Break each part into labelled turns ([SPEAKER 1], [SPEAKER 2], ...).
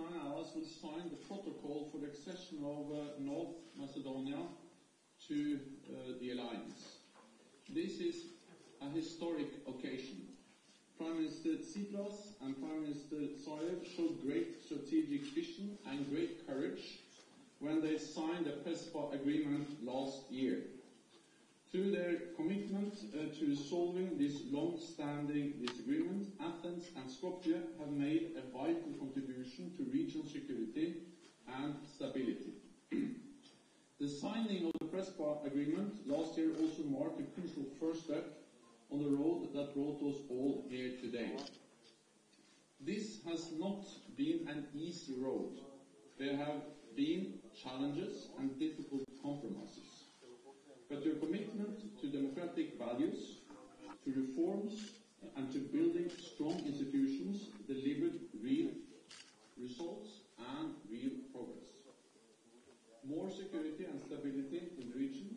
[SPEAKER 1] nine allies will sign the protocol for the accession of North Macedonia to the alliance. This is a historic occasion. Prime Minister Tsipras and Prime Minister Zaev showed great strategic vision and great courage when they signed the PESPA agreement last year. Through their commitment to solving this long-standing disagreement, Athens and Skopje have made a vital contribution to regional security and stability. The signing of the PESPA agreement last year also marked a crucial first step on the road that brought us all here today. This has not been an easy road. There have been challenges and difficult compromises. But your commitment to democratic values, to reforms, and to building strong institutions delivered real results and real progress. More security and stability in the region.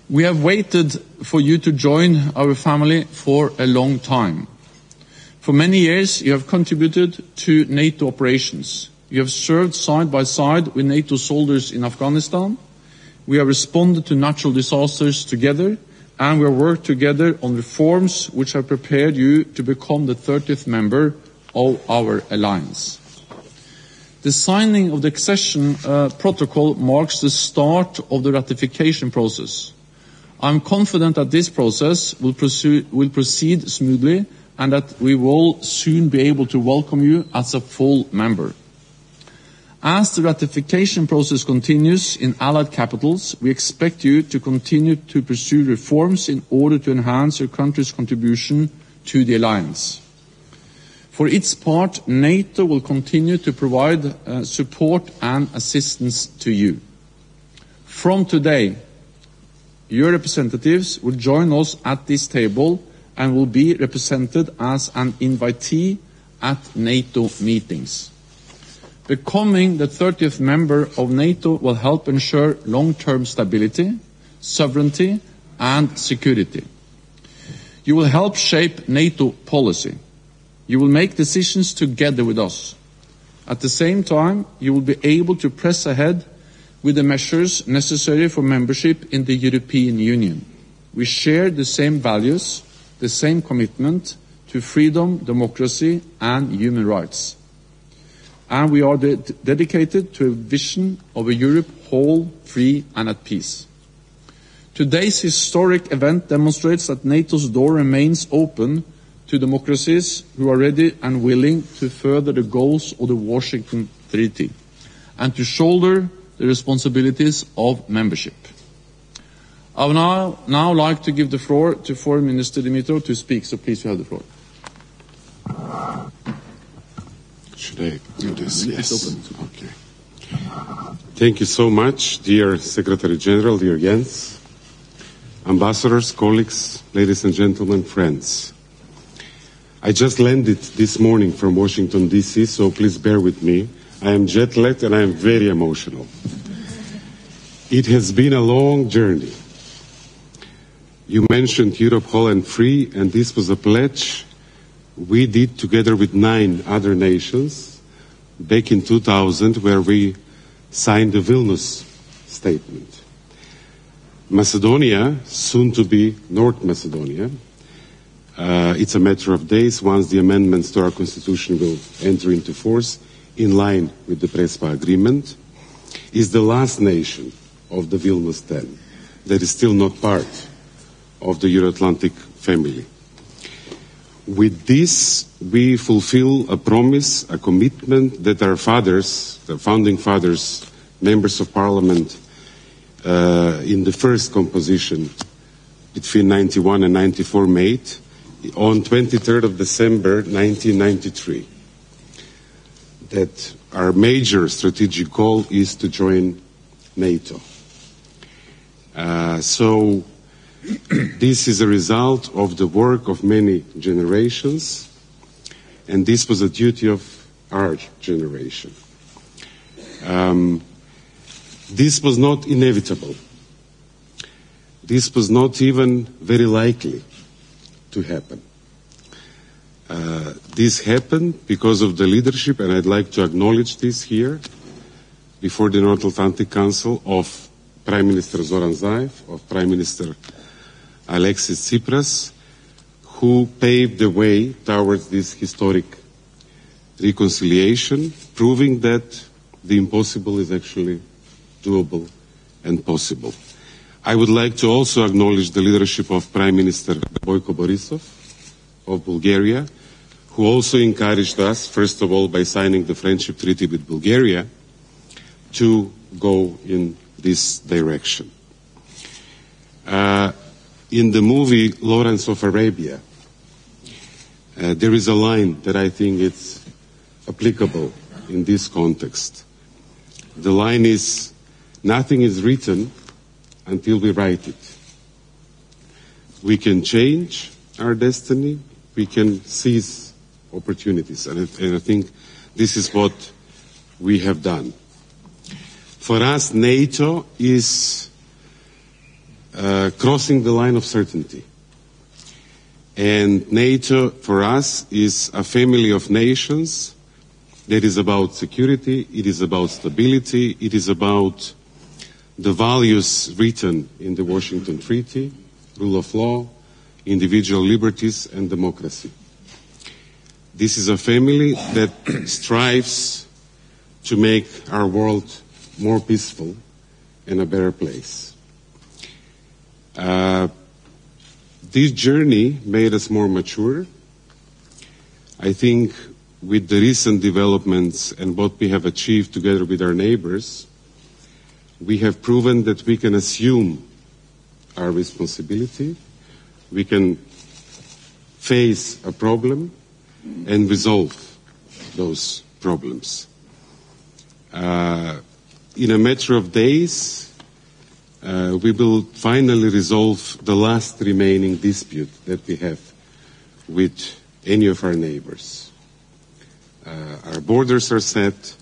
[SPEAKER 2] We have waited for you to join our family for a long time. For many years, you have contributed to NATO operations. You have served side by side with NATO soldiers in Afghanistan. We have responded to natural disasters together, and we have worked together on reforms which have prepared you to become the 30th member of our alliance. The signing of the accession protocol marks the start of the ratification process. I am confident that this process will proceed smoothly and that we will soon be able to welcome you as a full member. As the ratification process continues in allied capitals, we expect you to continue to pursue reforms in order to enhance your country's contribution to the alliance. For its part, NATO will continue to provide support and assistance to you. From today, your representatives will join us at this table and will be represented as an invitee at NATO meetings. Becoming the 30th member of NATO will help ensure long-term stability, sovereignty, and security. You will help shape NATO policy. You will make decisions together with us. At the same time, you will be able to press ahead with the measures necessary for membership in the European Union. We share the same values, the same commitment to freedom, democracy, and human rights. And we are dedicated to a vision of a Europe whole, free, and at peace. Today's historic event demonstrates that NATO's door remains open to democracies who are ready and willing to further the goals of the Washington Treaty and to shoulder the responsibilities of membership. I would now like to give the floor to Foreign Minister Dimitrov to speak, so please you have the floor.
[SPEAKER 3] Should I do this? Yes. Okay. Thank you so much, dear Secretary General, dear Jens, ambassadors, colleagues, ladies and gentlemen, friends. I just landed this morning from Washington, D.C., so please bear with me. I am jet-lagged and I am very emotional. It has been a long journey. You mentioned Europe whole and free, and this was a pledge we did together with 9 other nations back in 2000, where we signed the Vilnius Statement. Macedonia, soon to be North Macedonia, it's a matter of days once the amendments to our constitution will enter into force, in line with the PESPA agreement, is the last nation of the Vilnius 10 that is still not part of the Euro-Atlantic family. With this, we fulfill a promise, a commitment that our fathers, the founding fathers, members of parliament, in the first composition between 91 and 94 made on 23rd of December 1993. That our major strategic goal is to join NATO. So this is a result of the work of many generations, and this was a duty of our generation. This was not inevitable. this was not even very likely to happen. This happened because of the leadership, and I'd like to acknowledge this here, before the North Atlantic Council, of Prime Minister Zoran Zaev, of Prime Minister Alexis Tsipras, who paved the way towards this historic reconciliation, proving that the impossible is actually doable and possible. I would like to also acknowledge the leadership of Prime Minister Boyko Borisov of Bulgaria, who also encouraged us, first of all, by signing the Friendship Treaty with Bulgaria, to go in this direction. In the movie Lawrence of Arabia, there is a line that I think is applicable in this context. The line is, "Nothing is written until we write it." We can change our destiny, we can seize opportunities, and I think this is what we have done. For us, NATO is crossing the line of certainty. And NATO, for us, is a family of nations that is about security, it is about stability, it is about the values written in the Washington Treaty, rule of law, individual liberties, and democracy. This is a family that strives to make our world more peaceful and a better place. This journey made us more mature. I think with the recent developments and what we have achieved together with our neighbors, we have proven that we can assume our responsibility, we can face a problem and resolve those problems. In a matter of days, we will finally resolve the last remaining dispute that we have with any of our neighbors. Our borders are set,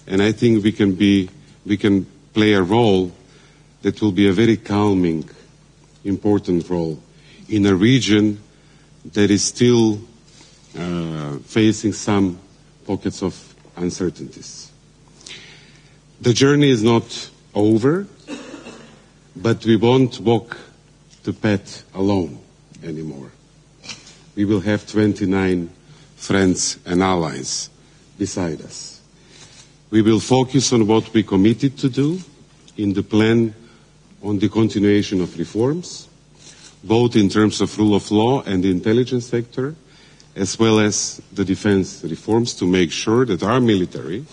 [SPEAKER 3] and I think we can play a role that will be a very calming, important role in a region that is still facing some pockets of uncertainties. The journey is not over, but we won't walk the path alone anymore. We will have 29 friends and allies beside us. We will focus on what we committed to do in the plan on the continuation of reforms, both in terms of rule of law and the intelligence sector, as well as the defense reforms, to make sure that our military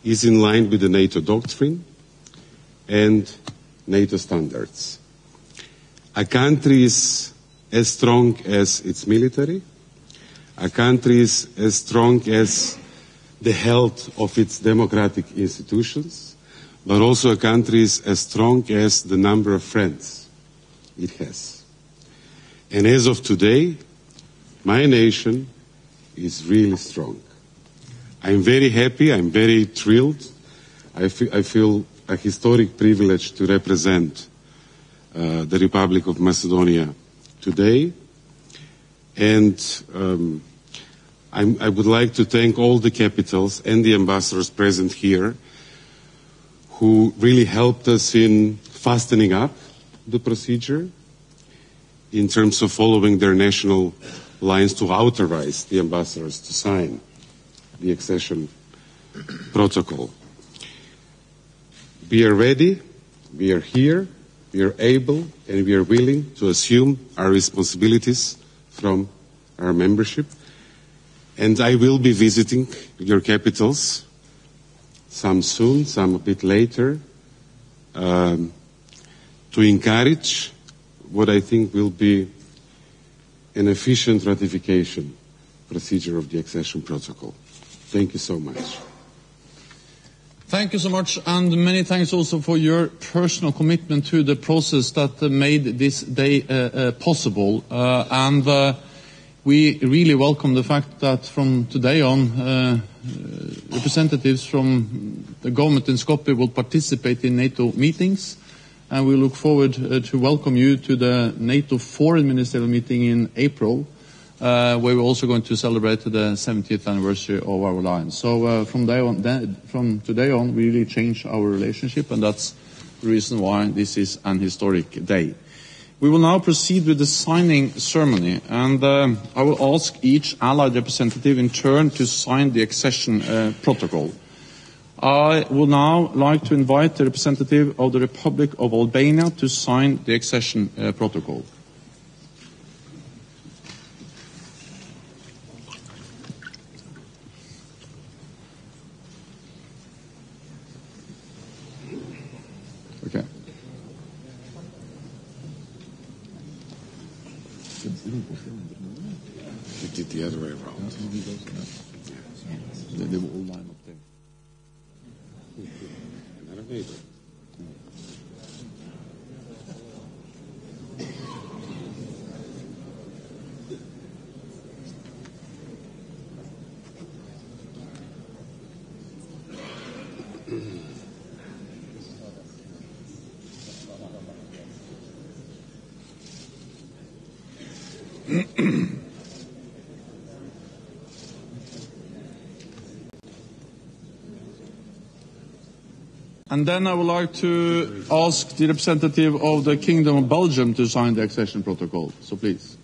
[SPEAKER 3] is in line with the NATO doctrine and NATO standards. A country is as strong as its military. A country is as strong as the health of its democratic institutions, but also a country is as strong as the number of friends it has. And as of today, my nation is really strong. I'm very happy, I'm very thrilled. I feel a historic privilege to represent the Republic of Macedonia today. And I would like to thank all the capitals and the ambassadors present here who really helped us in fastening up the procedure in terms of following their national lines to authorize the ambassadors to sign the accession protocol. We are ready, we are here, we are able, and we are willing to assume our responsibilities from our membership. And I will be visiting your capitals, some soon, some a bit later, to encourage what I think will be an efficient ratification procedure of the accession protocol. Thank you so much.
[SPEAKER 2] Thank you so much, and many thanks also for your personal commitment to the process that made this day possible. We really welcome the fact that from today on, representatives from the government in Skopje will participate in NATO meetings, and we look forward to welcome you to the NATO Foreign Ministerial meeting in April, where we're also going to celebrate the 70th anniversary of our alliance. So from today on, we really change our relationship, and that's the reason why this is an historic day. We will now proceed with the signing ceremony, and I will ask each allied representative in turn to sign the accession protocol. I would now like to invite the representative of the Republic of Albania to sign the accession protocol. Okay.
[SPEAKER 3] We did the other way around.
[SPEAKER 2] They were all lined up there.
[SPEAKER 3] Another neighbor.
[SPEAKER 2] And then I would like to ask the representative of the Kingdom of Belgium to sign the accession protocol. So please.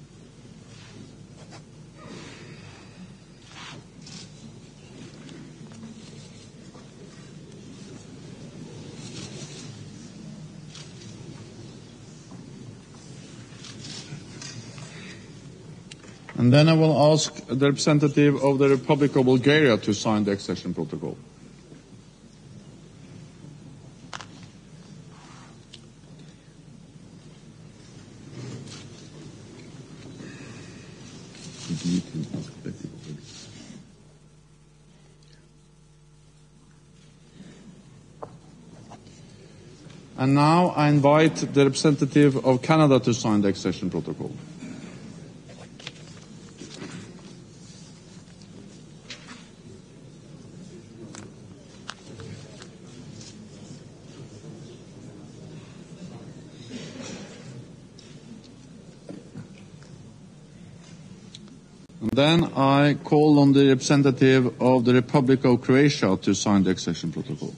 [SPEAKER 2] And then I will ask the representative of the Republic of Bulgaria to sign the accession protocol. And now I invite the representative of Canada to sign the accession protocol. And then I call on the representative of the Republic of Croatia to sign the accession protocol.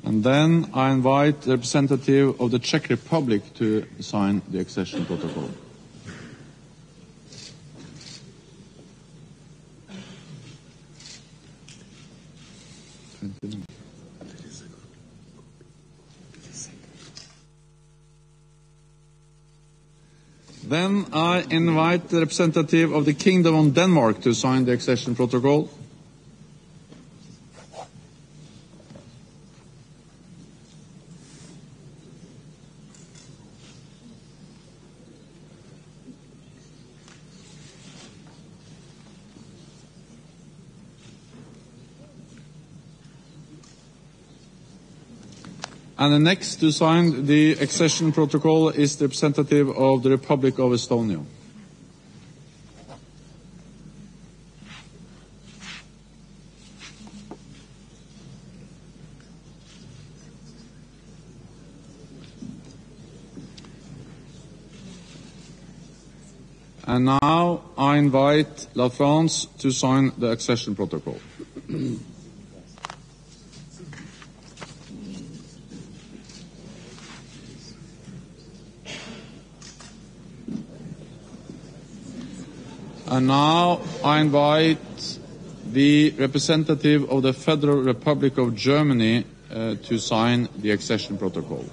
[SPEAKER 2] And then I invite the representative of the Czech Republic to sign the accession protocol. Then I invite the representative of the Kingdom of Denmark to sign the accession protocol. And the next to sign the accession protocol is the representative of the Republic of Estonia. And now I invite La France to sign the accession protocol. And now I invite the representative of the Federal Republic of Germany to sign the accession protocol.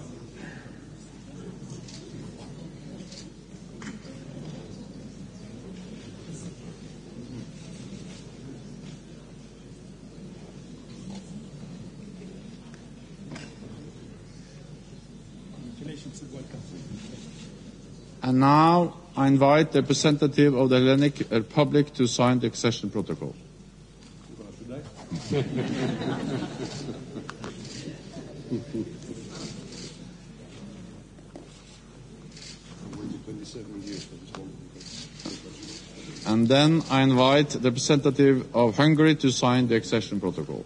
[SPEAKER 2] And now I invite the representative of the Hellenic Republic to sign the accession protocol. And then I invite the representative of Hungary to sign the accession protocol.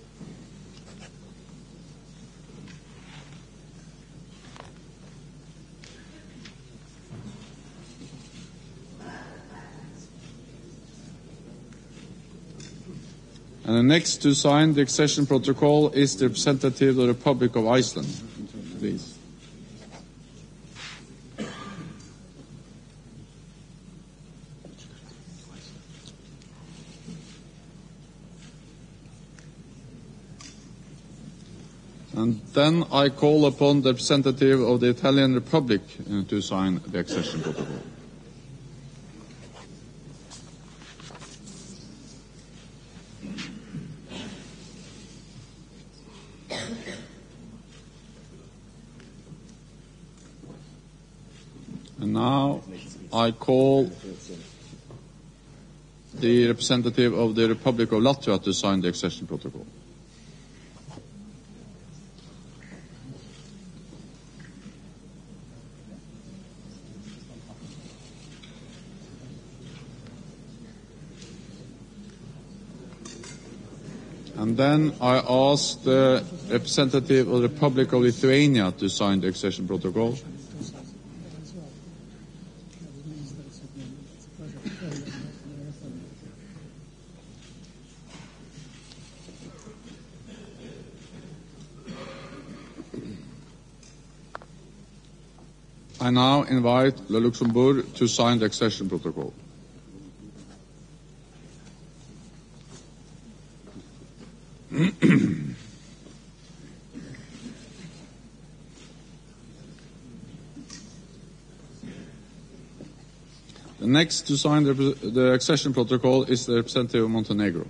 [SPEAKER 2] And the next to sign the accession protocol is the representative of the Republic of Iceland. Please. And then I call upon the representative of the Italian Republic to sign the accession protocol. And now I call the representative of the Republic of Latvia to sign the accession protocol. And then I ask the representative of the Republic of Lithuania to sign the accession protocol. I now invite Le Luxembourg to sign the accession protocol. The next to sign the accession protocol is the representative of Montenegro.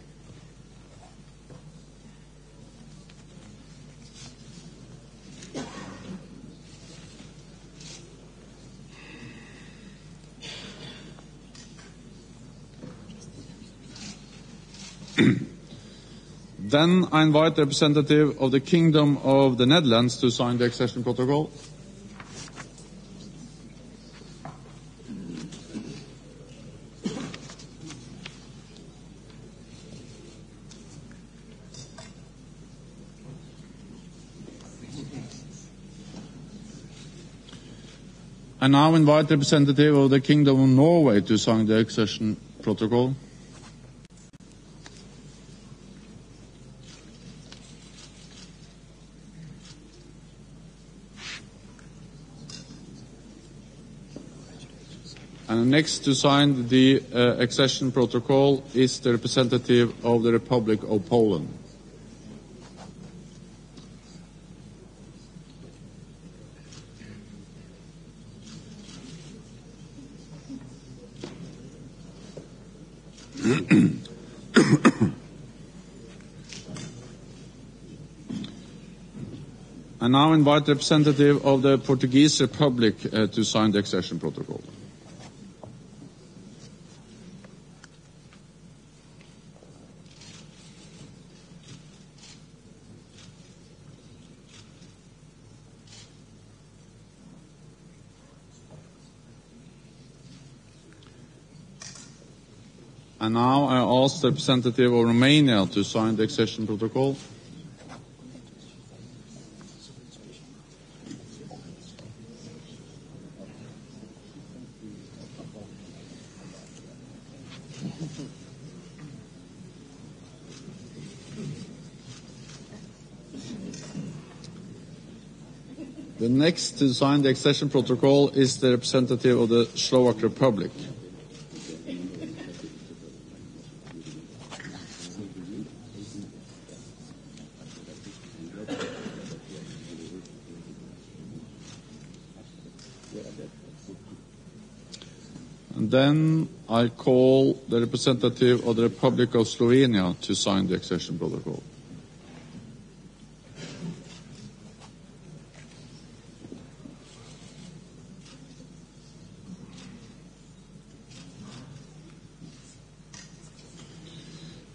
[SPEAKER 2] Then I invite the representative of the Kingdom of the Netherlands to sign the accession protocol. I now invite the representative of the Kingdom of Norway to sign the accession protocol. And next to sign the accession protocol is the representative of the Republic of Poland. I now invite the representative of the Portuguese Republic to sign the accession protocol. And now I ask the representative of Romania to sign the accession protocol. The next to sign the accession protocol is the representative of the Slovak Republic. And then I call the representative of the Republic of Slovenia to sign the accession protocol.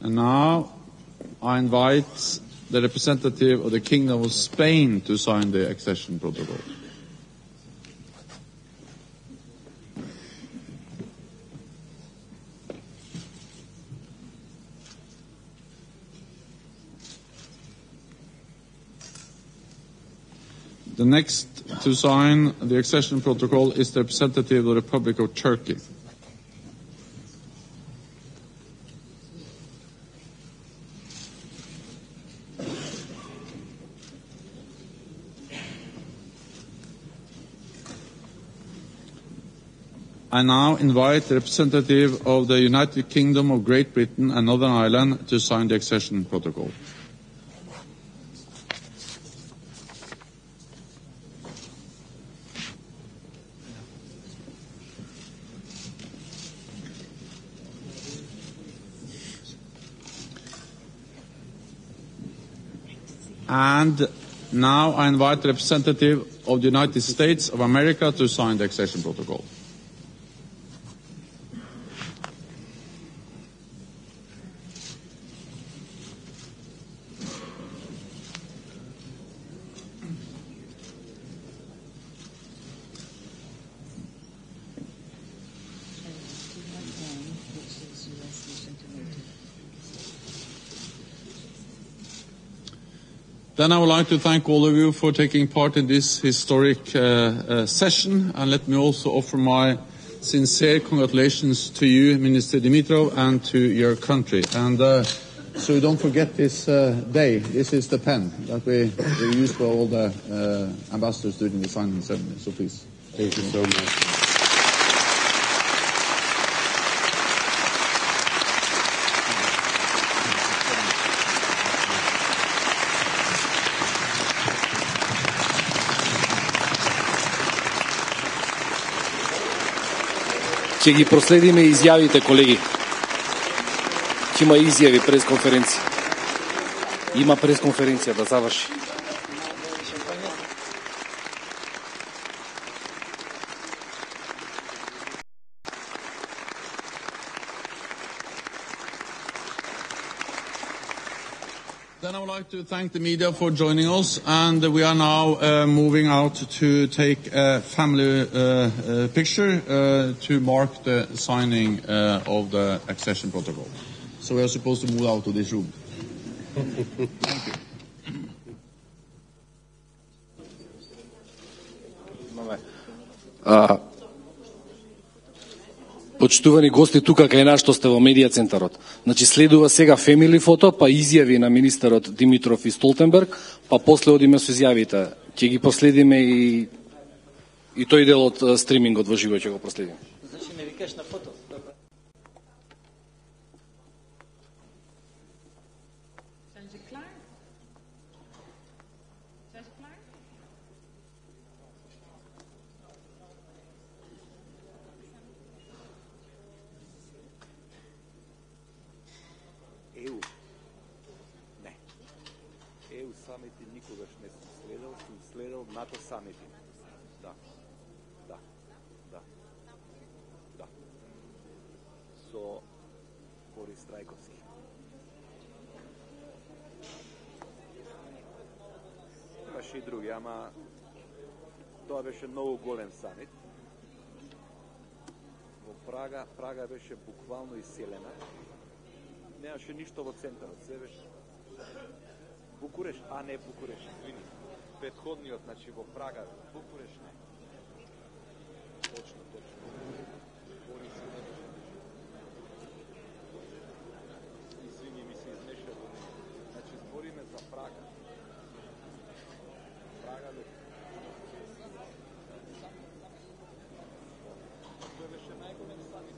[SPEAKER 2] And now I invite the representative of the Kingdom of Spain to sign the accession protocol. The next to sign the accession protocol is the representative of the Republic of Turkey. I now invite the representative of the United Kingdom of Great Britain and Northern Ireland to sign the accession protocol. And now I invite the representative of the United States of America to sign the accession protocol. Then I would like to thank all of you for taking part in this historic session, and let me also offer my sincere congratulations to you, Minister Dimitrov, and to your country. And so you don't forget this day. This is the pen that we use for all the ambassadors during the signing ceremony. So please.
[SPEAKER 3] Thank you so much.
[SPEAKER 4] Ќе ги проследиме изјавите, колеги. Ќе има изјави, пресконференција. Има пресконференција да заврши.
[SPEAKER 2] Then I would like to thank the media for joining us, and we are now moving out to take a family picture to mark the signing of the accession protocol. So we are supposed to move out of this room. Thank you.
[SPEAKER 4] Почитувани гости тука кај нас што сте во медија центарот. Значи следува сега фемили фото, па изјави на министерот Димитров и Столтенберг, па после одиме со изјавите. Ќе ги последиме и тој дел од стримингот во живо ќе го проследиме.
[SPEAKER 5] Значи ме викаш на фото.
[SPEAKER 6] Самити никогаш не сум следел НАТО самити. Да. Со Борис Трајковски. Имаше и други, ама тоа беше многу голем самит. Во Прага беше буквално иселена. Немаше ништо во центарот, се беше Букуреш, а не Букуреш, извини. Претходниот, значи во Прага, Букуреш не. Точно. Извини, ми се измеша во мене. Значи збориме за Прага. Прага бе. Тој беше најголем самит.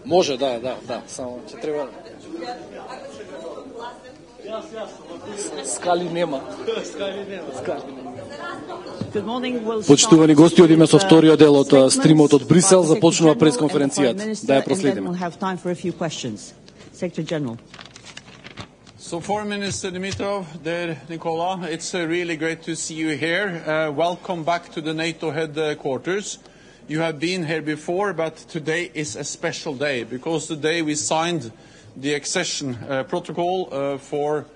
[SPEAKER 4] Може, да, само ќе треба. Скали нема. Почитувани гости, од име со вториот дел од стримот од Брисел започнува пресконференцијата. Да ја проследиме.
[SPEAKER 2] So, Foreign Minister Dimitrov, dear Nicola, it's really great to see you here. Welcome back to the NATO headquarters. You have been here before, but today is a special day because today we signed the accession protocol for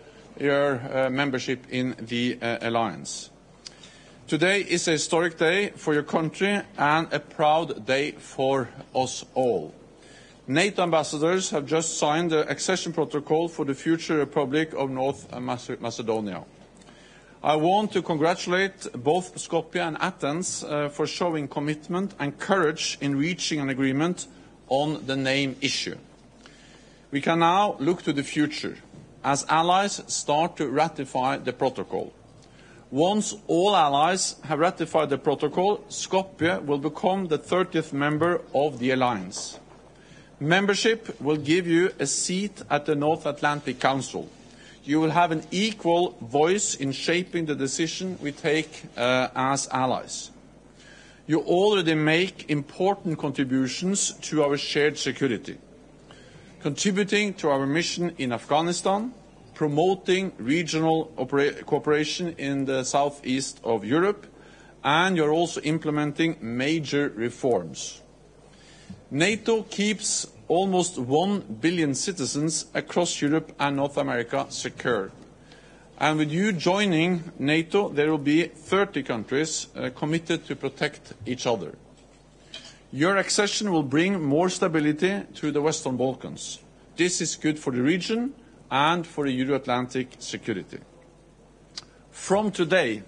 [SPEAKER 2] your membership in the alliance. Today is a historic day for your country and a proud day for us all. NATO ambassadors have just signed the accession protocol for the future Republic of North Macedonia. I want to congratulate both Skopje and Athens for showing commitment and courage in reaching an agreement on the name issue. We can now look to the future as allies start to ratify the protocol. Once all allies have ratified the protocol, Skopje will become the 30th member of the alliance. Membership will give you a seat at the North Atlantic Council. You will have an equal voice in shaping the decision we take as allies. You already make important contributions to our shared security, contributing to our mission in Afghanistan, promoting regional cooperation in the southeast of Europe, and you're also implementing major reforms. NATO keeps almost 1 billion citizens across Europe and North America secure. And with you joining NATO, there will be 30 countries committed to protect each other. Your accession will bring more stability to the Western Balkans. This is good for the region and for the Euro-Atlantic security. From today,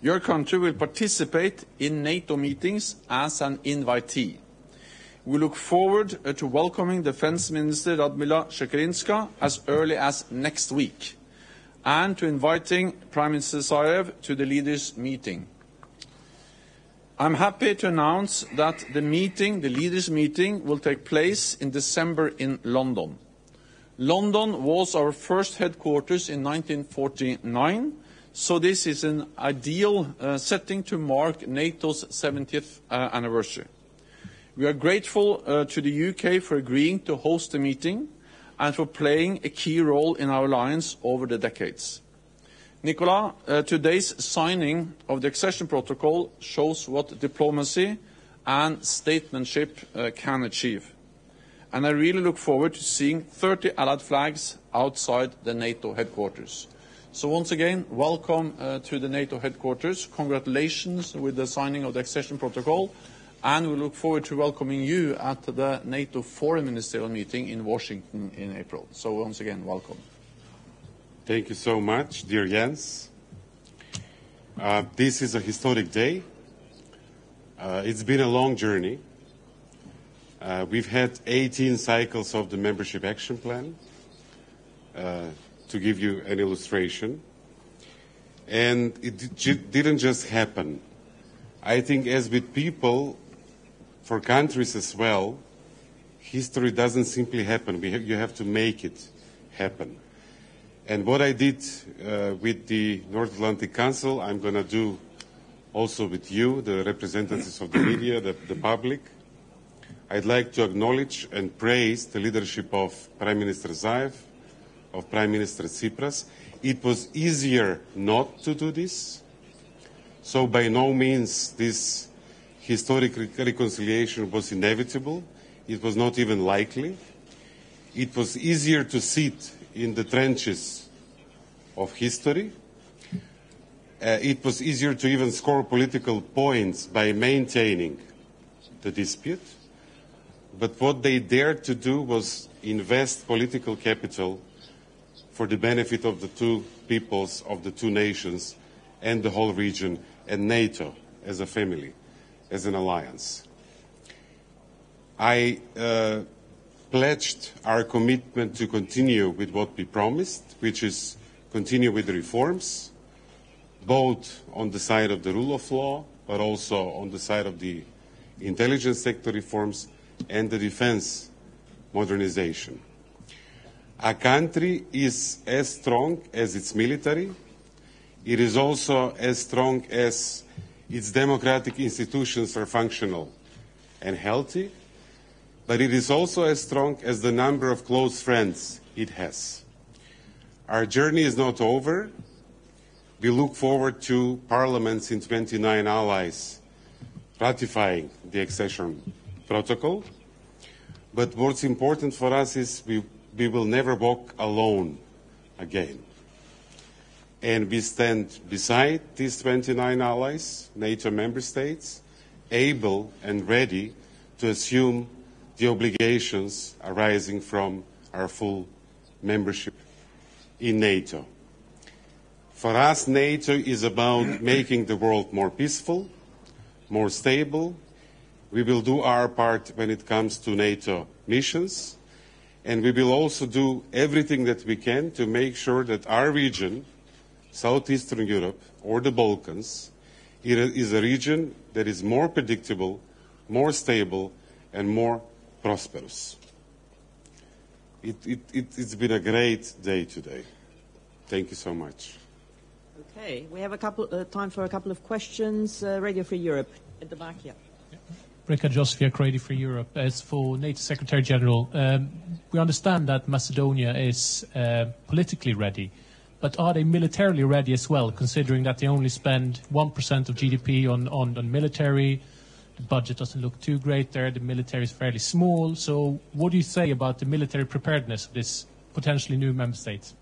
[SPEAKER 2] your country will participate in NATO meetings as an invitee. We look forward to welcoming Defence Minister Radmila Shekerinska as early as next week and to inviting Prime Minister Zaev to the leaders' meeting. I'm happy to announce that the leaders' meeting, will take place in December in London. London was our first headquarters in 1949, so this is an ideal setting to mark NATO's 70th anniversary. We are grateful to the UK for agreeing to host the meeting and for playing a key role in our alliance over the decades. Nicola, today's signing of the accession protocol shows what diplomacy and statesmanship can achieve. And I really look forward to seeing 30 Allied flags outside the NATO headquarters. So once again, welcome to the NATO headquarters. Congratulations with the signing of the accession protocol. And we look forward to welcoming you at the NATO Foreign Ministerial meeting in Washington in April. So once again, welcome.
[SPEAKER 3] Thank you so much, dear Jens. This is a historic day. It's been a long journey. We've had 18 cycles of the Membership Action Plan, to give you an illustration. And it didn't just happen. I think as with people, for countries as well, history doesn't simply happen. You have to make it happen. And what I did with the North Atlantic Council, I'm going to do also with you, the representatives of the media, the public. I'd like to acknowledge and praise the leadership of Prime Minister Zaev, of Prime Minister Tsipras. It was easier not to do this. So by no means this historic reconciliation was inevitable. It was not even likely. It was easier to sit in the trenches of history. It was easier to even score political points by maintaining the dispute. but what they dared to do was invest political capital for the benefit of the two peoples, of the two nations, and the whole region, and NATO as a family, as an alliance. I pledged our commitment to continue with what we promised, which is continue with the reforms, both on the side of the rule of law, but also on the side of the intelligence sector reforms and the defense modernization. A country is as strong as its military. It is also as strong as its democratic institutions are functional and healthy, but it is also as strong as the number of close friends it has. Our journey is not over. We look forward to parliaments in 29 allies ratifying the accession protocol. But what's important for us is we will never walk alone again. And we stand beside these 29 allies, NATO member states, able and ready to assume the obligations arising from our full membership in NATO. For us, NATO is about making the world more peaceful, more stable. We will do our part when it comes to NATO missions, and we will also do everything that we can to make sure that our region, Southeastern Europe or the Balkans, is a region that is more predictable, more stable, and more prosperous. It's been a great day today. Thank you so much.
[SPEAKER 5] Okay, we have time for a couple of questions. Radio Free Europe at the back here.
[SPEAKER 7] Rika Josfiak, Radio Free Europe. As for NATO Secretary General, we understand that Macedonia is politically ready, but are they militarily ready as well, considering that they only spend 1% of GDP on military? The budget doesn't look too great there. The military is fairly small. So what do you say about the military preparedness of this potentially new member state?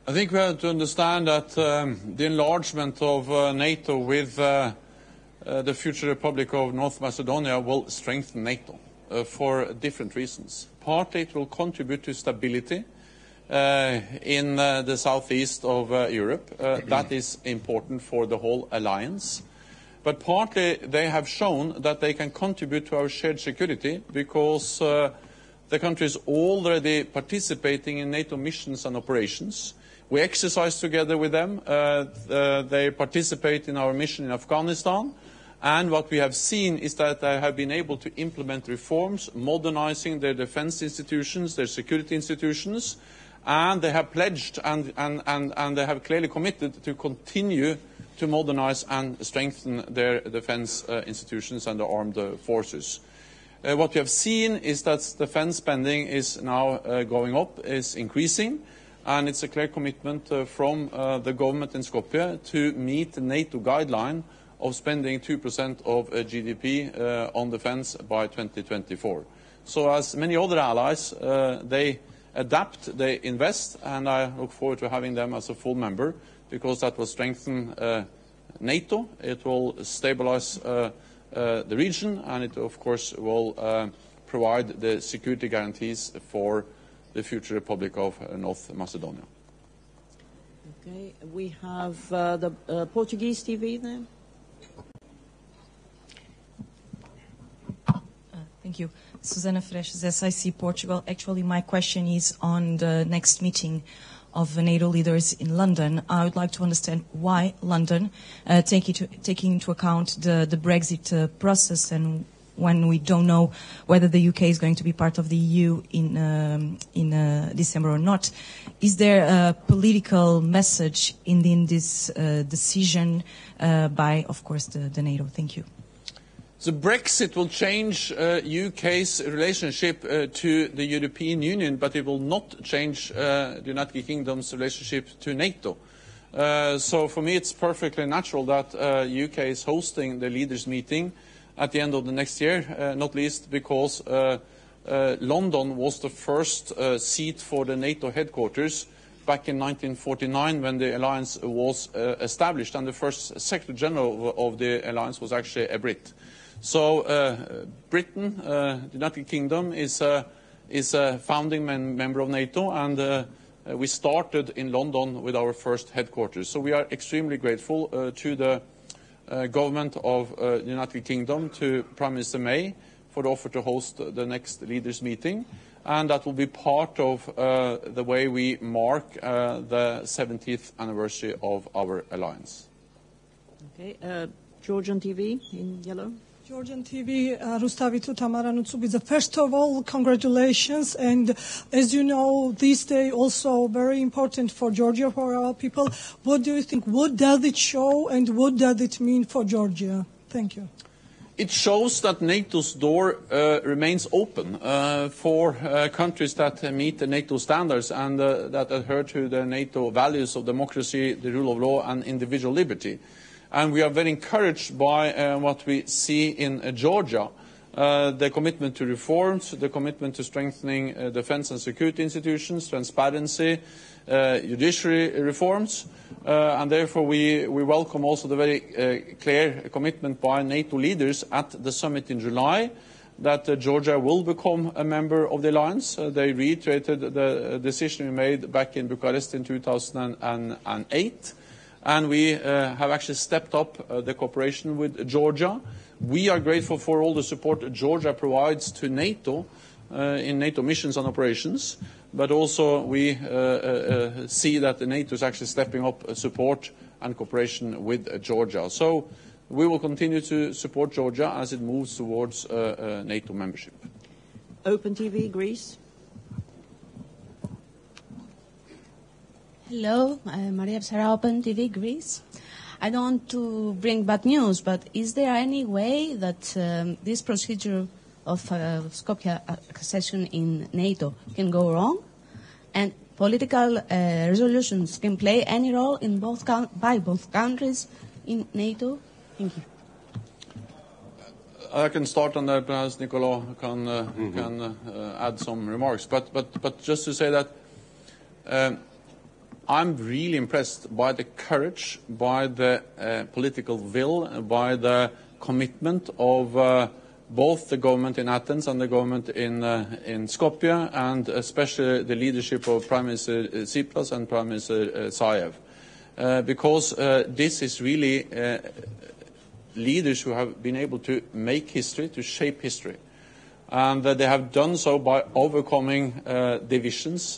[SPEAKER 2] I think we have to understand that the enlargement of NATO with the future Republic of North Macedonia will strengthen NATO for different reasons. Partly it will contribute to stability in the southeast of Europe. That is important for the whole alliance. But partly they have shown that they can contribute to our shared security because the country is already participating in NATO missions and operations. We exercise together with them. They participate in our mission in Afghanistan. And what we have seen is that they have been able to implement reforms, modernizing their defense institutions, their security institutions, and they have pledged and they have clearly committed to continue to modernize and strengthen their defense institutions and the armed forces. What we have seen is that defense spending is now going up, is increasing, and it's a clear commitment from the government in Skopje to meet the NATO guideline of spending 2% of GDP on defense by 2024. So as many other allies, they adapt, they invest, and I look forward to having them as a full member because that will strengthen NATO, it will stabilize the region, and it of course will provide the security guarantees for the future Republic of North Macedonia.
[SPEAKER 5] Okay, we have the Portuguese TV there.
[SPEAKER 8] Thank you. Susana Freixas, SIC Portugal. Actually, my question is on the next meeting of the NATO leaders in London. I would like to understand why London, taking into account the Brexit process, and when we don't know whether the UK is going to be part of the EU in December or not. Is there a political message in this decision by, of course, the NATO? Thank you.
[SPEAKER 2] The Brexit will change UK's relationship to the European Union, but it will not change the United Kingdom's relationship to NATO. So for me it's perfectly natural that UK is hosting the leaders' meeting at the end of the next year, not least because London was the first seat for the NATO headquarters back in 1949 when the alliance was established, and the first Secretary General of the alliance was actually a Brit. So Britain, the United Kingdom, is a founding member of NATO, and we started in London with our first headquarters. So we are extremely grateful to the government of the United Kingdom, to Prime Minister May, for the offer to host the next leaders' meeting. And that will be part of the way we mark the 70th anniversary of our alliance.
[SPEAKER 5] Okay, Georgian TV in yellow.
[SPEAKER 9] Georgian TV, Rustavitu Tamaranutsubiza. First of all, congratulations. And as you know, this day also very important for Georgia, for our people. What do you think? What does it show and what does it mean for Georgia? Thank you.
[SPEAKER 2] It shows that NATO's door remains open for countries that meet the NATO standards and that adhere to the NATO values of democracy, the rule of law, and individual liberty. And we are very encouraged by what we see in Georgia, the commitment to reforms, the commitment to strengthening defense and security institutions, transparency, judiciary reforms. And therefore we welcome also the very clear commitment by NATO leaders at the summit in July that Georgia will become a member of the alliance. They reiterated the decision we made back in Bucharest in 2008. And we have actually stepped up the cooperation with Georgia. We are grateful for all the support Georgia provides to NATO in NATO missions and operations. But also we see that the NATO is actually stepping up support and cooperation with Georgia. So we will continue to support Georgia as it moves towards NATO membership.
[SPEAKER 5] Open TV, Greece.
[SPEAKER 10] Hello, Maria Psara, Open TV, Greece. I don't want to bring bad news, but is there any way that this procedure of Skopje accession in NATO can go wrong? And political resolutions can play any role in by both countries in NATO? Thank you.
[SPEAKER 2] I can start, and perhaps Nicola can add some remarks. But just to say that I'm really impressed by the courage, by the political will, by the commitment of both the government in Athens and the government in Skopje, and especially the leadership of Prime Minister Tsipras and Prime Minister Zaev. Because this is really leaders who have been able to make history, to shape history. And they have done so by overcoming divisions,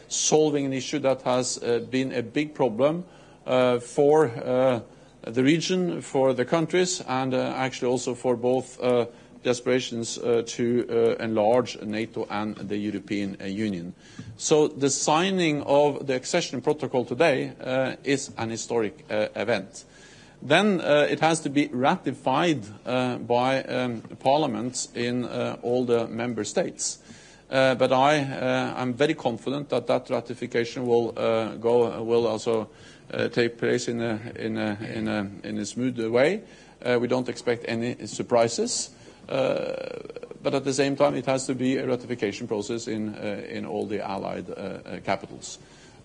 [SPEAKER 2] solving an issue that has been a big problem for the region, for the countries, and actually also for both the aspirations to enlarge NATO and the European Union. So the signing of the accession protocol today is an historic event. Then it has to be ratified by parliaments in all the member states. But I am very confident that that ratification will also take place in a smooth way. We don't expect any surprises. But at the same time, it has to be a ratification process in all the allied capitals.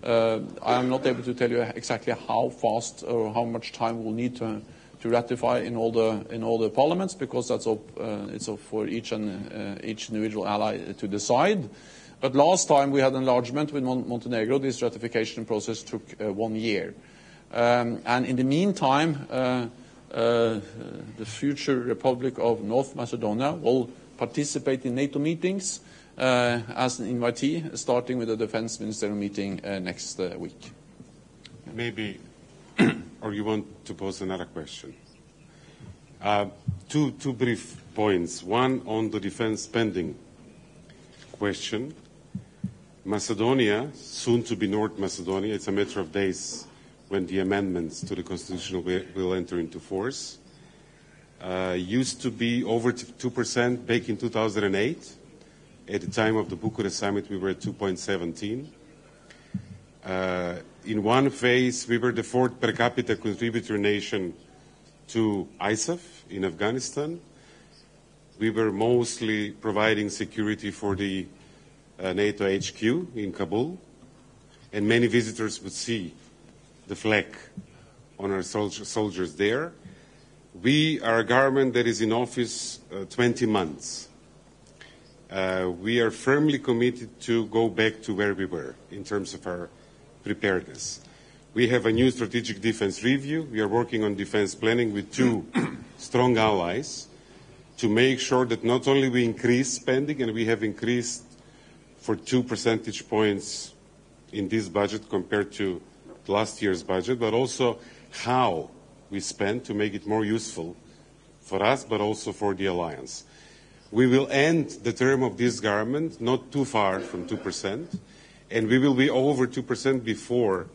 [SPEAKER 2] I am not able to tell you exactly how fast or how much time we'll need to ratify in all the parliaments, because that's it's up for each individual ally to decide. But last time we had enlargement with Montenegro, this ratification process took 1 year. And in the meantime, the future Republic of North Macedonia will participate in NATO meetings as an invitee, starting with the defense ministerial meeting next week.
[SPEAKER 3] Maybe, or you want to pose another question? Two brief points. One on the defense spending question. Macedonia, soon to be North Macedonia, it's a matter of days when the amendments to the constitution will enter into force. Used to be over 2% back in 2008. At the time of the Bucharest summit, we were at 2.17. In one phase, we were the 4th per capita contributor nation to ISAF in Afghanistan. We were mostly providing security for the NATO HQ in Kabul, and many visitors would see the flag on our soldiers there. We are a government that is in office 20 months. We are firmly committed to go back to where we were in terms of our preparedness. We have a new strategic defense review. We are working on defense planning with two strong allies to make sure that not only we increase spending, and we have increased for 2 percentage points in this budget compared to last year's budget, but also how we spend to make it more useful for us, but also for the alliance. We will end the term of this government not too far from 2%, and we will be over 2% before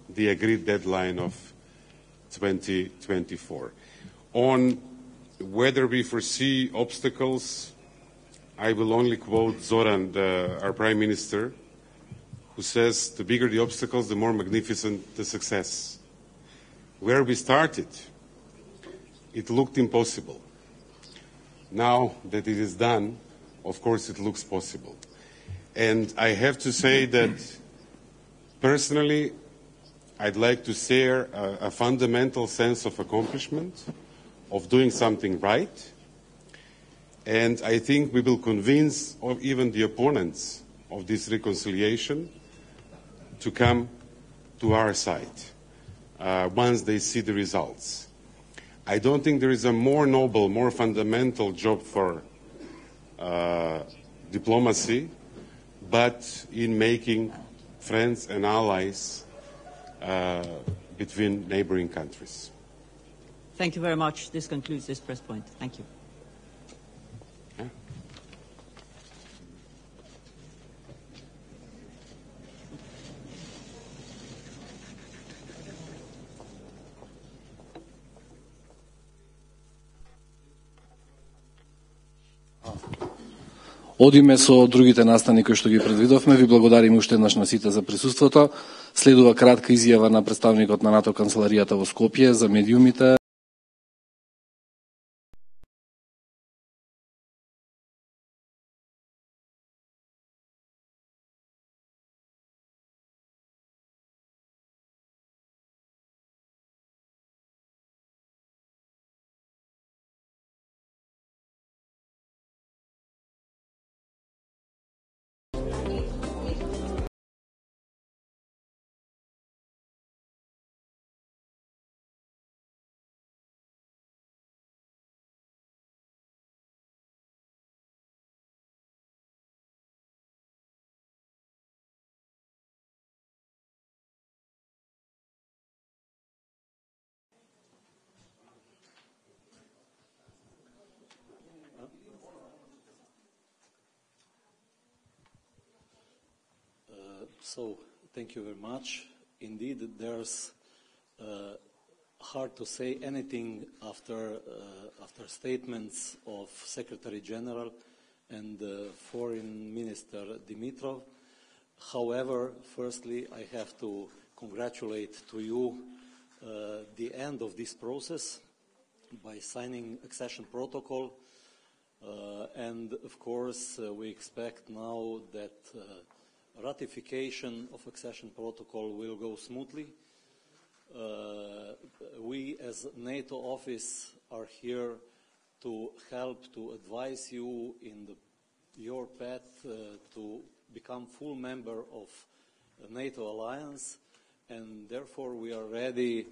[SPEAKER 3] the agreed deadline of 2024. On whether we foresee obstacles, I will only quote Zoran, our Prime Minister, who says, the bigger the obstacles, the more magnificent the success. Where we started, it looked impossible. Now that it is done, of course, it looks possible. And I have to say that, personally, I'd like to share a fundamental sense of accomplishment, of doing something right. And I think we will convince even the opponents of this reconciliation to come to our side once they see the results. I don't think there is a more noble, more fundamental job for diplomacy, but in making friends and allies between neighboring countries.
[SPEAKER 5] Thank you very much. This concludes this press point. Thank you.
[SPEAKER 4] Одиме со другите настани кои што ги предвидовме. Ви благодариме уште еднаш на сите за присуството. Следува кратка изјава на представникот на НАТО канцеларијата во Скопје за медиумите.
[SPEAKER 11] So, thank you very much. Indeed, there's hard to say anything after statements of Secretary General and Foreign Minister Dimitrov. However, firstly, I have to congratulate to you the end of this process by signing accession protocol. And of course, we expect now that ratification of accession protocol will go smoothly. We as NATO office are here to help, to advise you in your path to become full member of the NATO alliance, and therefore we are ready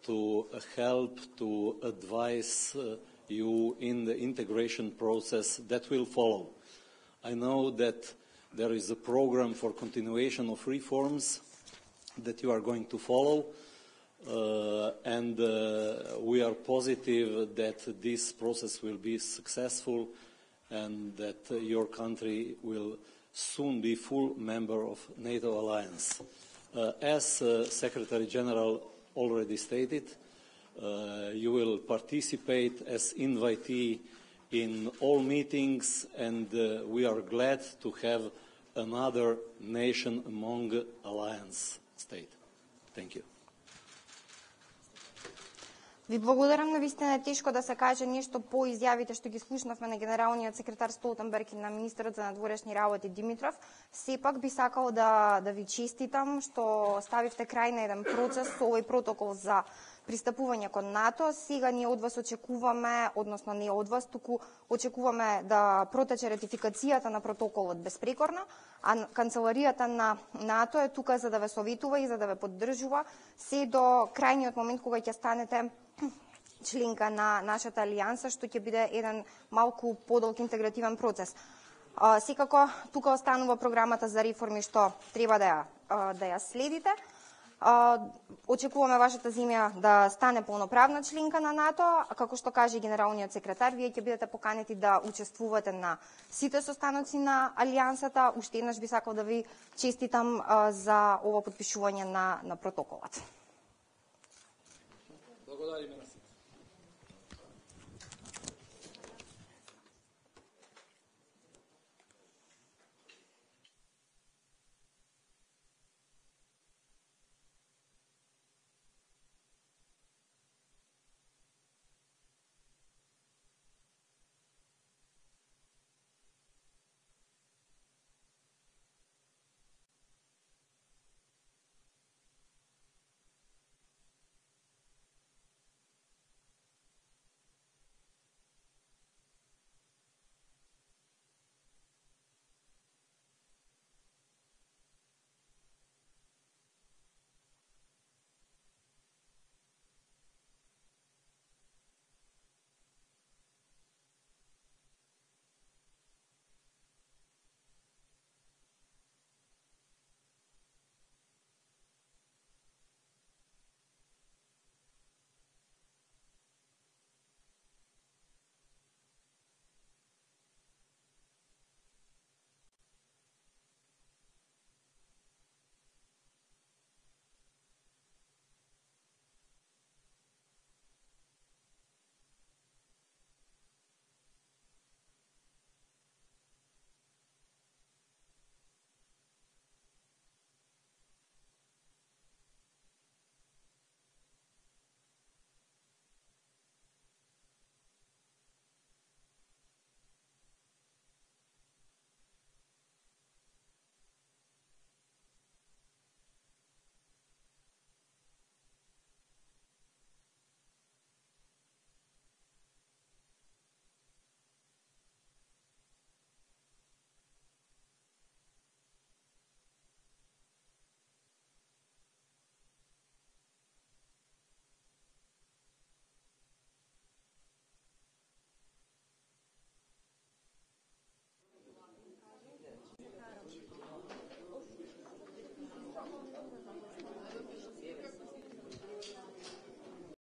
[SPEAKER 11] to help, to advise you in the integration process that will follow. I know that there is a program for continuation of reforms that you are going to follow, and we are positive that this process will be successful and that your country will soon be full member of NATO alliance. As Secretary General already stated, you will participate as invitee in all meetings, and we are glad to have another nation among alliance state. Thank you.
[SPEAKER 12] Ви благодарам, навистина е тешко да се каже нешто по изјавите што ги слушнавме на генералниот секретар Столтенберг и на министерот за надворешни работи Димитров. Сепак би сакал да ви честитам што ставивте крај на еден процес со овој протокол за пристапување кон НАТО. Сега ние од вас очекуваме, односно не од вас, туку очекуваме да протече ратификацијата на протоколот безпрекорно, а канцеларијата на НАТО е тука за да ве советува и за да ве поддржува се до крајниот момент кога ќе станете членка на нашата алијанса, што ќе биде еден малку подолг интегративен процес. Секако, тука останува програмата за реформи што треба да ја следите. Очекуваме вашата земја да стане полноправна членка на НАТО, а како што каже генералниот секретар, вие ќе бидете поканети да учествувате на сите состаноци на алијансата. Уште еднаш би сакал да ви честитам за ова потпишување на протоколот.
[SPEAKER 4] Благодариме.